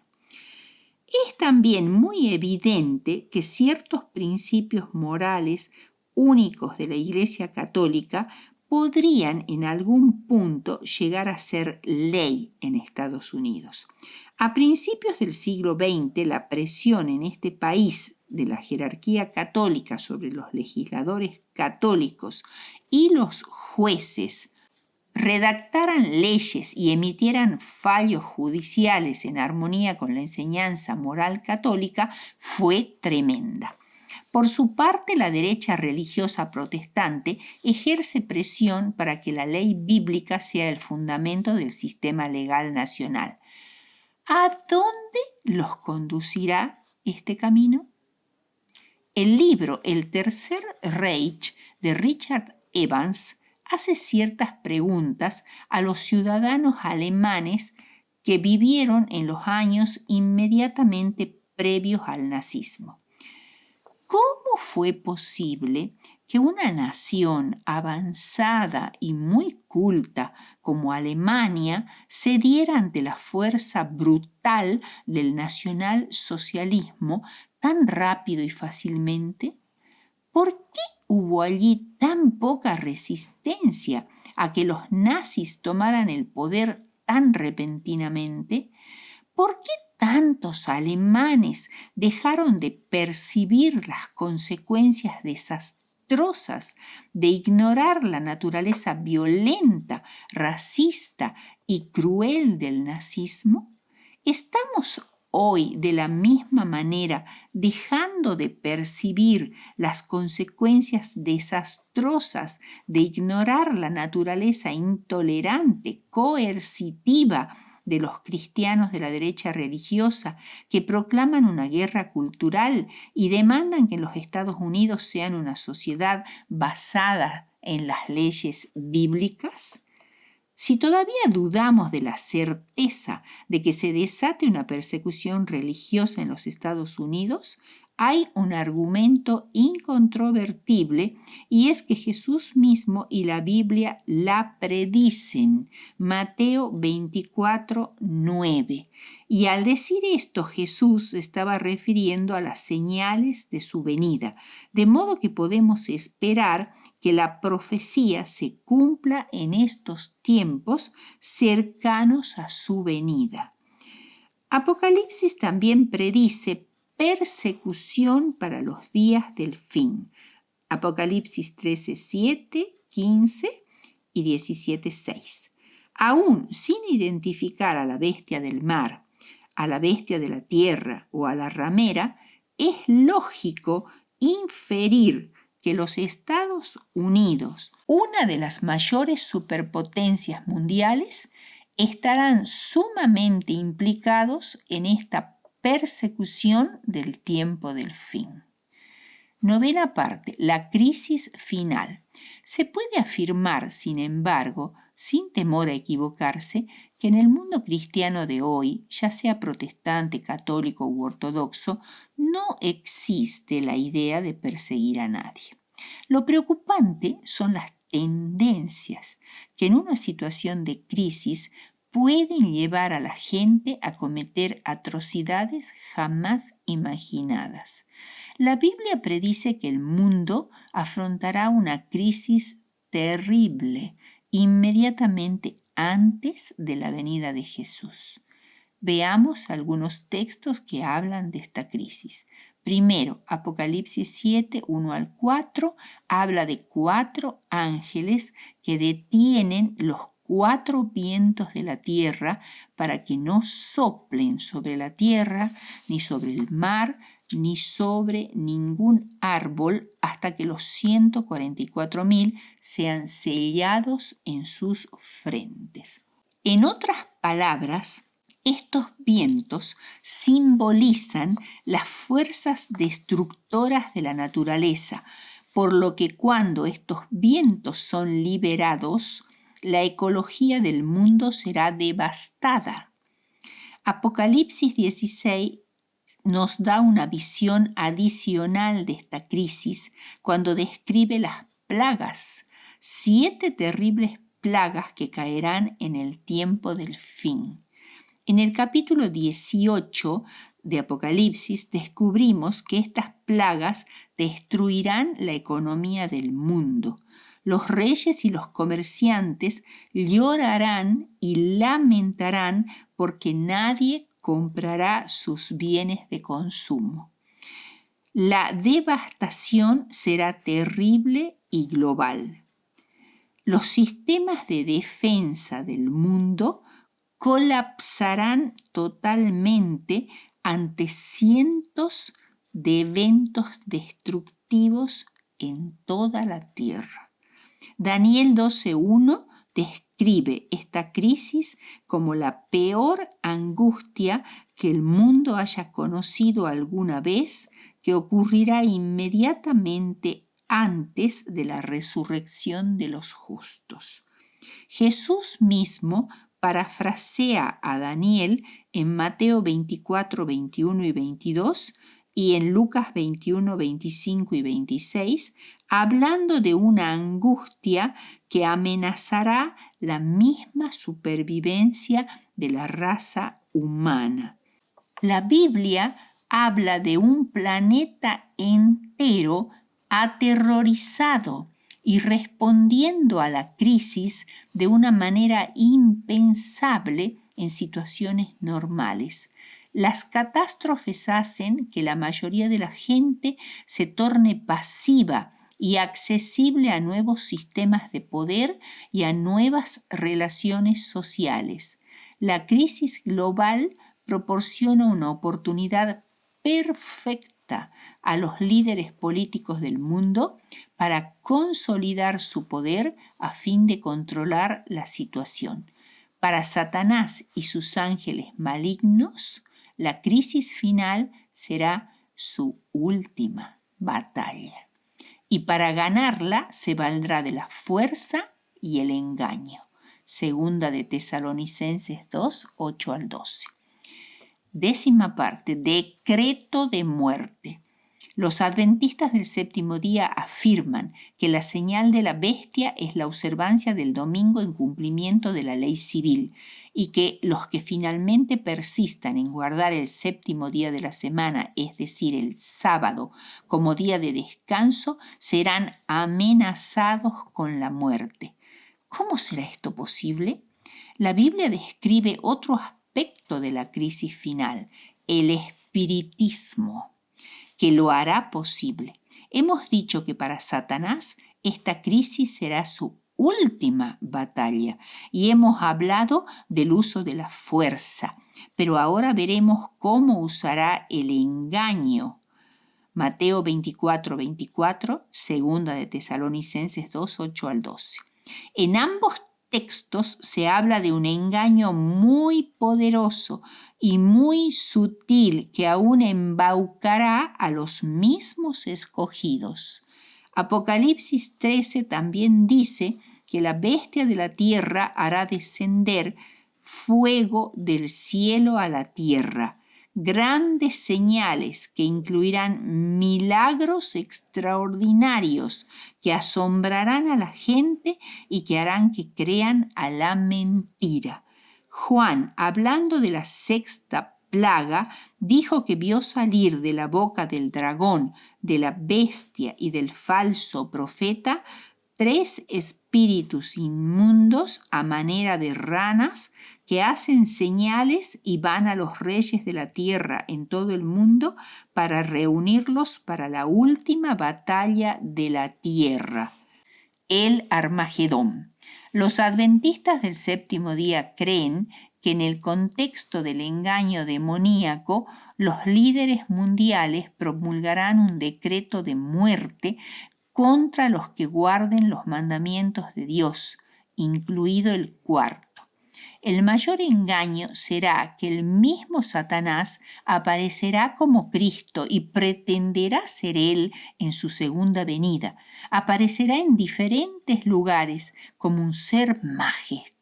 Es también muy evidente que ciertos principios morales únicos de la Iglesia Católica podrían en algún punto llegar a ser ley en Estados Unidos. A principios del siglo XX, la presión en este país de la jerarquía católica sobre los legisladores católicos y los jueces redactaran leyes y emitieran fallos judiciales en armonía con la enseñanza moral católica fue tremenda. Por su parte, la derecha religiosa protestante ejerce presión para que la ley bíblica sea el fundamento del sistema legal nacional. ¿A dónde los conducirá este camino? El libro El Tercer Reich de Richard Evans hace ciertas preguntas a los ciudadanos alemanes que vivieron en los años inmediatamente previos al nazismo. ¿Cómo fue posible que una nación avanzada y muy culta como Alemania cediera ante la fuerza brutal del nacionalsocialismo tan rápido y fácilmente? ¿Por qué hubo allí tan poca resistencia a que los nazis tomaran el poder tan repentinamente? ¿Por qué tantos alemanes dejaron de percibir las consecuencias desastrosas de ignorar la naturaleza violenta, racista y cruel del nazismo? ¿Estamos hoy de la misma manera dejando de percibir las consecuencias desastrosas de ignorar la naturaleza intolerante, coercitiva de los cristianos de la derecha religiosa que proclaman una guerra cultural y demandan que los Estados Unidos sean una sociedad basada en las leyes bíblicas? Si todavía dudamos de la certeza de que se desate una persecución religiosa en los Estados Unidos, hay un argumento incontrovertible y es que Jesús mismo y la Biblia la predicen. Mateo 24:9. Y al decir esto, Jesús estaba refiriendo a las señales de su venida, de modo que podemos esperar que la profecía se cumpla en estos tiempos cercanos a su venida. Apocalipsis también predice persecución para los días del fin. Apocalipsis 13:7, 15 y 17:6. Aún sin identificar a la bestia del mar, a la bestia de la tierra o a la ramera, es lógico inferir que los Estados Unidos, una de las mayores superpotencias mundiales, estarán sumamente implicados en esta persecución del tiempo del fin. Novena parte, la crisis final. Se puede afirmar, sin embargo, sin temor a equivocarse, que en el mundo cristiano de hoy, ya sea protestante, católico u ortodoxo, no existe la idea de perseguir a nadie. Lo preocupante son las tendencias que en una situación de crisis pueden llevar a la gente a cometer atrocidades jamás imaginadas. La Biblia predice que el mundo afrontará una crisis terrible inmediatamente antes de la venida de Jesús. Veamos algunos textos que hablan de esta crisis. Primero, Apocalipsis 7, 1 al 4, habla de 4 ángeles que detienen los 4 vientos de la tierra para que no soplen sobre la tierra, ni sobre el mar, ni sobre ningún árbol hasta que los 144.000 sean sellados en sus frentes. En otras palabras, estos vientos simbolizan las fuerzas destructoras de la naturaleza, por lo que cuando estos vientos son liberados, la ecología del mundo será devastada. Apocalipsis 16 nos da una visión adicional de esta crisis cuando describe las plagas, 7 terribles plagas que caerán en el tiempo del fin. En el capítulo 18 de Apocalipsis descubrimos que estas plagas destruirán la economía del mundo. Los reyes y los comerciantes llorarán y lamentarán porque nadie comprará sus bienes de consumo. La devastación será terrible y global. Los sistemas de defensa del mundo colapsarán totalmente ante cientos de eventos destructivos en toda la tierra. Daniel 12:1 describe esta crisis como la peor angustia que el mundo haya conocido alguna vez, que ocurrirá inmediatamente antes de la resurrección de los justos. Jesús mismo parafrasea a Daniel en Mateo 24, 21 y 22 y en Lucas 21, 25 y 26, hablando de una angustia que amenazará la misma supervivencia de la raza humana. La Biblia habla de un planeta entero aterrorizado y respondiendo a la crisis de una manera impensable en situaciones normales. Las catástrofes hacen que la mayoría de la gente se torne pasiva y accesible a nuevos sistemas de poder y a nuevas relaciones sociales. La crisis global proporciona una oportunidad perfecta a los líderes políticos del mundo para consolidar su poder a fin de controlar la situación. Para Satanás y sus ángeles malignos, la crisis final será su última batalla. Y para ganarla se valdrá de la fuerza y el engaño. Segunda de Tesalonicenses 2, 8 al 12. Décima parte, decreto de muerte. Los adventistas del séptimo día afirman que la señal de la bestia es la observancia del domingo en cumplimiento de la ley civil y que los que finalmente persistan en guardar el séptimo día de la semana, es decir, el sábado, como día de descanso, serán amenazados con la muerte. ¿Cómo será esto posible? La Biblia describe otro aspecto de la crisis final, el espiritismo, que lo hará posible. Hemos dicho que para Satanás esta crisis será su última batalla y hemos hablado del uso de la fuerza, pero ahora veremos cómo usará el engaño. Mateo 24, 24, segunda de Tesalonicenses 2, 8 al 12. En ambos textos se habla de un engaño muy poderoso y muy sutil que aún embaucará a los mismos escogidos. Apocalipsis 13 también dice que la bestia de la tierra hará descender fuego del cielo a la tierra, grandes señales que incluirán milagros extraordinarios que asombrarán a la gente y que harán que crean a la mentira. Juan, hablando de la sexta plaga, dijo que vio salir de la boca del dragón, de la bestia y del falso profeta 3 espíritus inmundos a manera de ranas que hacen señales y van a los reyes de la tierra en todo el mundo para reunirlos para la última batalla de la tierra, el Armagedón. Los adventistas del séptimo día creen que en el contexto del engaño demoníaco, los líderes mundiales promulgarán un decreto de muerte contra los que guarden los mandamientos de Dios, incluido el cuarto. El mayor engaño será que el mismo Satanás aparecerá como Cristo y pretenderá ser él en su segunda venida. Aparecerá en diferentes lugares como un ser majestuoso,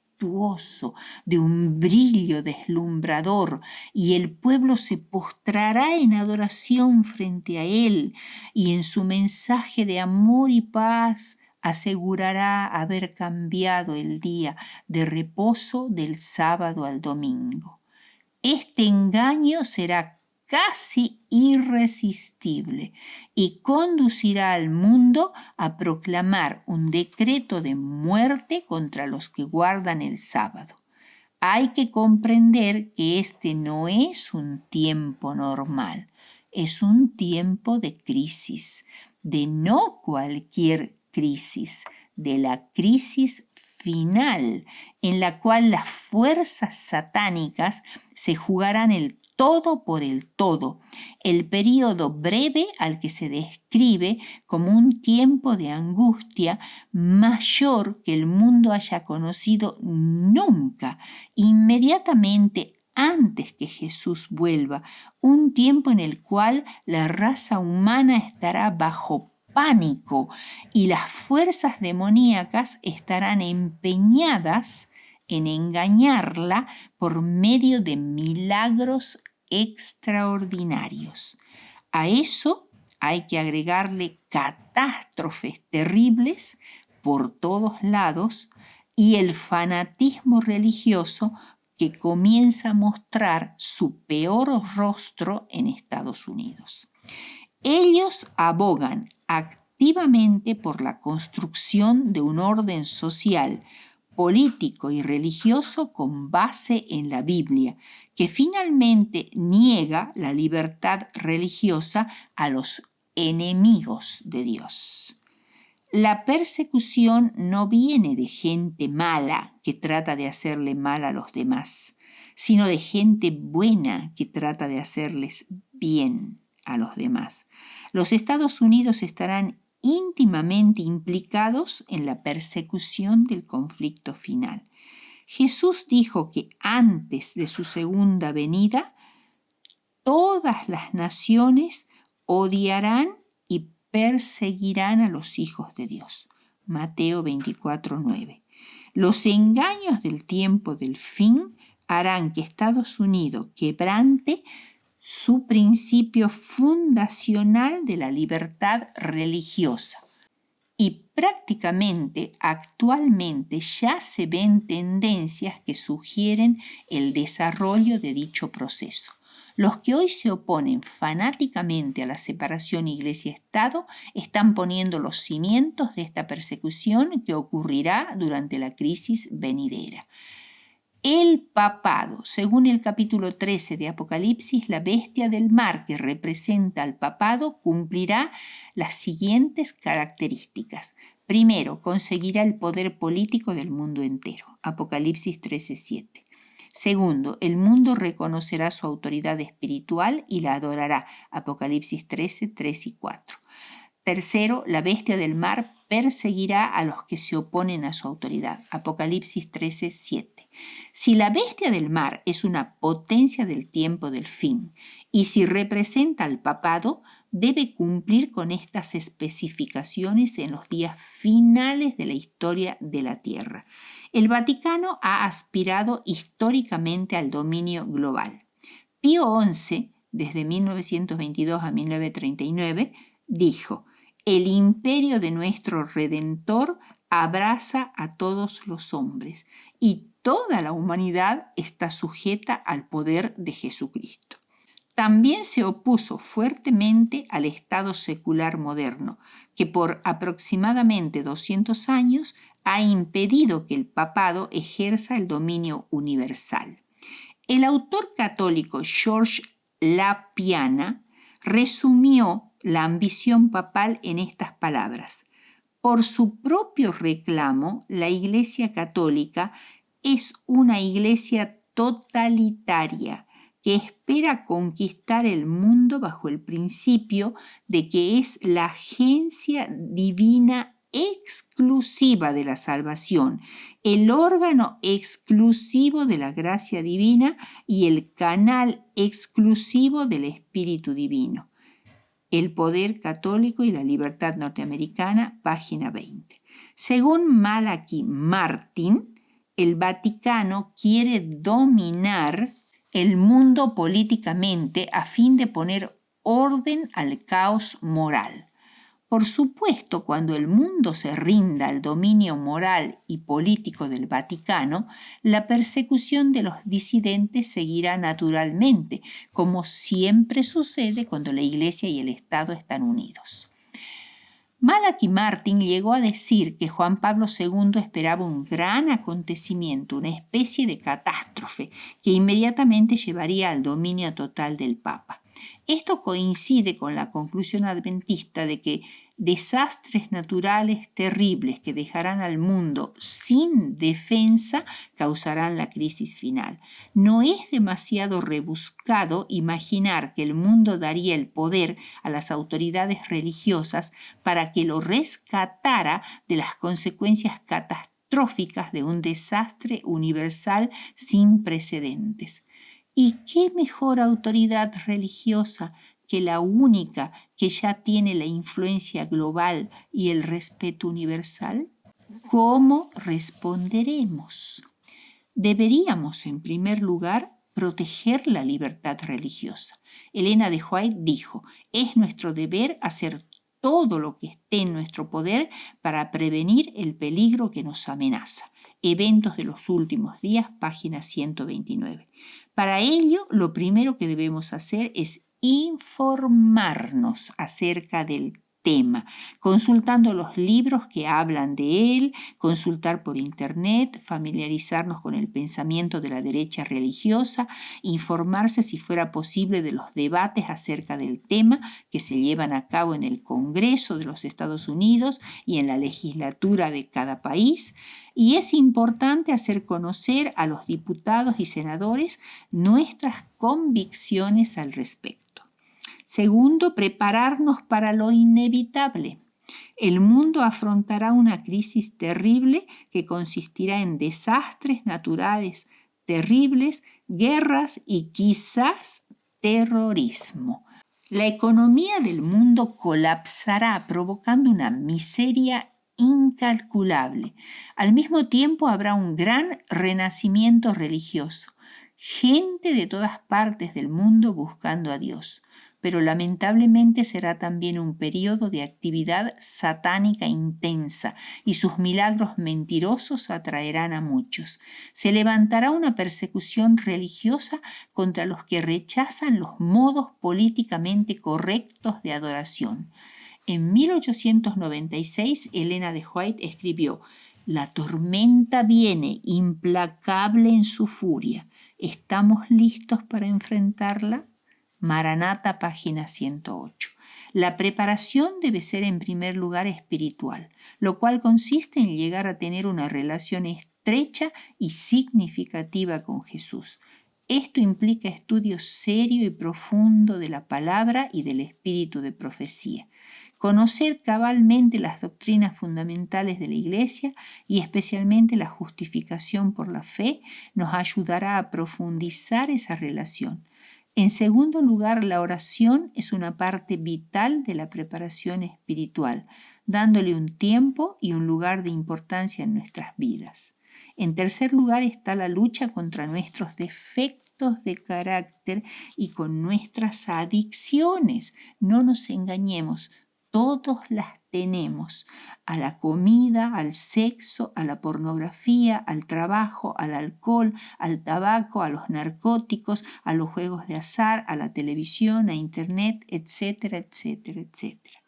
de un brillo deslumbrador, y el pueblo se postrará en adoración frente a él, y en su mensaje de amor y paz asegurará haber cambiado el día de reposo del sábado al domingo. Este engaño será casi irresistible y conducirá al mundo a proclamar un decreto de muerte contra los que guardan el sábado. Hay que comprender que este no es un tiempo normal, es un tiempo de crisis, de no cualquier crisis, de la crisis final, en la cual las fuerzas satánicas se jugarán el todo por el todo, el período breve al que se describe como un tiempo de angustia mayor que el mundo haya conocido nunca, inmediatamente antes que Jesús vuelva, un tiempo en el cual la raza humana estará bajo pánico y las fuerzas demoníacas estarán empeñadas en engañarla por medio de milagros extraordinarios. A eso hay que agregarle catástrofes terribles por todos lados y el fanatismo religioso que comienza a mostrar su peor rostro en Estados Unidos. Ellos abogan activamente por la construcción de un orden social, político y religioso con base en la Biblia, que finalmente niega la libertad religiosa a los enemigos de Dios. La persecución no viene de gente mala que trata de hacerle mal a los demás, sino de gente buena que trata de hacerles bien a los demás. Los Estados Unidos estarán íntimamente implicados en la persecución del conflicto final. Jesús dijo que antes de su segunda venida, todas las naciones odiarán y perseguirán a los hijos de Dios. Mateo 24:9. Los engaños del tiempo del fin harán que Estados Unidos quebrante su principio fundacional de la libertad religiosa. Y prácticamente actualmente ya se ven tendencias que sugieren el desarrollo de dicho proceso. Los que hoy se oponen fanáticamente a la separación Iglesia-Estado están poniendo los cimientos de esta persecución que ocurrirá durante la crisis venidera. El papado, según el capítulo 13 de Apocalipsis, la bestia del mar que representa al papado cumplirá las siguientes características. Primero, conseguirá el poder político del mundo entero. Apocalipsis 13:7. Segundo, el mundo reconocerá su autoridad espiritual y la adorará. Apocalipsis 13:3 y 4. Tercero, la bestia del mar perseguirá a los que se oponen a su autoridad. Apocalipsis 13:7. Si la bestia del mar es una potencia del tiempo del fin y si representa al papado, debe cumplir con estas especificaciones en los días finales de la historia de la Tierra. El Vaticano ha aspirado históricamente al dominio global. Pío XI, desde 1922 a 1939, dijo: el imperio de nuestro Redentor abraza a todos los hombres y toda la humanidad está sujeta al poder de Jesucristo. También se opuso fuertemente al Estado secular moderno, que por aproximadamente 200 años ha impedido que el papado ejerza el dominio universal. El autor católico George Lapiana resumió la ambición papal en estas palabras: por su propio reclamo, la Iglesia Católica es una iglesia totalitaria que espera conquistar el mundo bajo el principio de que es la agencia divina exclusiva de la salvación, el órgano exclusivo de la gracia divina y el canal exclusivo del Espíritu Divino. El poder católico y la libertad norteamericana, página 20. Según Malachi Martin, el Vaticano quiere dominar el mundo políticamente a fin de poner orden al caos moral. Por supuesto, cuando el mundo se rinda al dominio moral y político del Vaticano, la persecución de los disidentes seguirá naturalmente, como siempre sucede cuando la Iglesia y el Estado están unidos. Malachi Martin llegó a decir que Juan Pablo II esperaba un gran acontecimiento, una especie de catástrofe que inmediatamente llevaría al dominio total del Papa. Esto coincide con la conclusión adventista de que desastres naturales terribles que dejarán al mundo sin defensa causarán la crisis final. No es demasiado rebuscado imaginar que el mundo daría el poder a las autoridades religiosas para que lo rescatara de las consecuencias catastróficas de un desastre universal sin precedentes. ¿Y qué mejor autoridad religiosa que la única que ya tiene la influencia global y el respeto universal? ¿Cómo responderemos? Deberíamos, en primer lugar, proteger la libertad religiosa. Elena de White dijo: es nuestro deber hacer todo lo que esté en nuestro poder para prevenir el peligro que nos amenaza. Eventos de los últimos días, página 129. Para ello, lo primero que debemos hacer es informarnos acerca del tema, consultando los libros que hablan de él, consultar por internet, familiarizarnos con el pensamiento de la derecha religiosa, informarse si fuera posible de los debates acerca del tema que se llevan a cabo en el Congreso de los Estados Unidos y en la legislatura de cada país. Y es importante hacer conocer a los diputados y senadores nuestras convicciones al respecto. Segundo, prepararnos para lo inevitable. El mundo afrontará una crisis terrible que consistirá en desastres naturales terribles, guerras y quizás terrorismo. La economía del mundo colapsará, provocando una miseria incalculable. Al mismo tiempo habrá un gran renacimiento religioso. Gente de todas partes del mundo buscando a Dios. Pero lamentablemente será también un periodo de actividad satánica intensa y sus milagros mentirosos atraerán a muchos. Se levantará una persecución religiosa contra los que rechazan los modos políticamente correctos de adoración. En 1896, Elena de White escribió: «La tormenta viene, implacable en su furia. ¿Estamos listos para enfrentarla?». Maranata, página 108. La preparación debe ser en primer lugar espiritual, lo cual consiste en llegar a tener una relación estrecha y significativa con Jesús. Esto implica estudio serio y profundo de la palabra y del espíritu de profecía. Conocer cabalmente las doctrinas fundamentales de la Iglesia y especialmente la justificación por la fe nos ayudará a profundizar esa relación. En segundo lugar, la oración es una parte vital de la preparación espiritual, dándole un tiempo y un lugar de importancia en nuestras vidas. En tercer lugar está la lucha contra nuestros defectos de carácter y con nuestras adicciones. No nos engañemos, todos las tenemos: a la comida, al sexo, a la pornografía, al trabajo, al alcohol, al tabaco, a los narcóticos, a los juegos de azar, a la televisión, a internet, etcétera, etcétera, etcétera.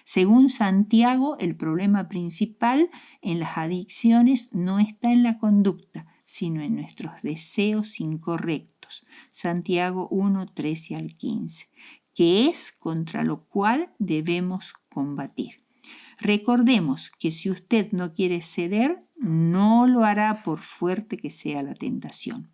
Según Santiago, el problema principal en las adicciones no está en la conducta, sino en nuestros deseos incorrectos. Santiago 1, 13 al 15, que es contra lo cual debemos combatir. Recordemos que si usted no quiere ceder, no lo hará por fuerte que sea la tentación.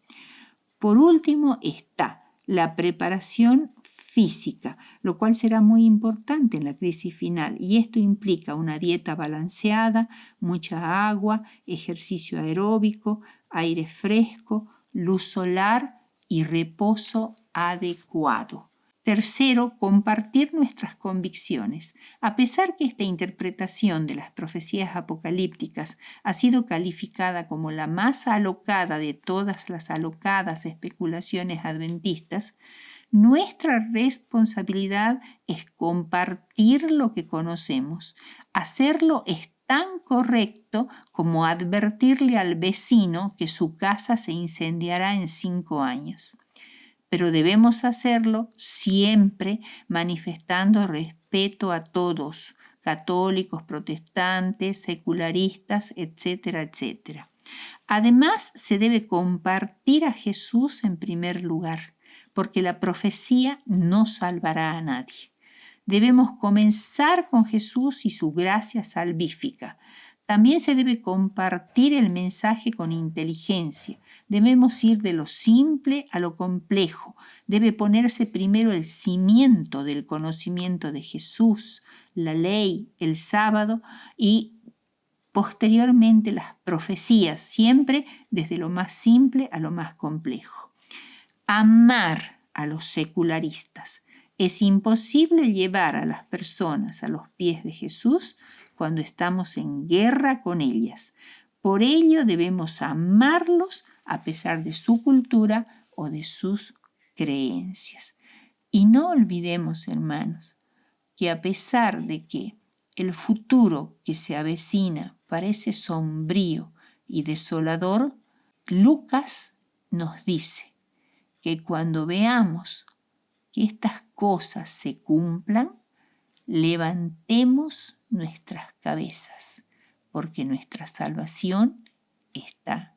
Por último está la preparación física, lo cual será muy importante en la crisis final, y esto implica una dieta balanceada, mucha agua, ejercicio aeróbico, aire fresco, luz solar y reposo adecuado. Tercero, compartir nuestras convicciones. A pesar que esta interpretación de las profecías apocalípticas ha sido calificada como la más alocada de todas las alocadas especulaciones adventistas, nuestra responsabilidad es compartir lo que conocemos. Hacerlo es tan correcto como advertirle al vecino que su casa se incendiará en 5 años. Pero debemos hacerlo siempre manifestando respeto a todos, católicos, protestantes, secularistas, etcétera, etcétera. Además, se debe compartir a Jesús en primer lugar, porque la profecía no salvará a nadie. Debemos comenzar con Jesús y su gracia salvífica. También se debe compartir el mensaje con inteligencia. Debemos ir de lo simple a lo complejo. Debe ponerse primero el cimiento del conocimiento de Jesús, la ley, el sábado y posteriormente las profecías, siempre desde lo más simple a lo más complejo. Amar a los secularistas. Es imposible llevar a las personas a los pies de Jesús cuando estamos en guerra con ellas. Por ello debemos amarlos a pesar de su cultura o de sus creencias. Y no olvidemos, hermanos, que a pesar de que el futuro que se avecina parece sombrío y desolador, Lucas nos dice que cuando veamos que estas cosas se cumplan, levantemos nuestras cabezas, porque nuestra salvación está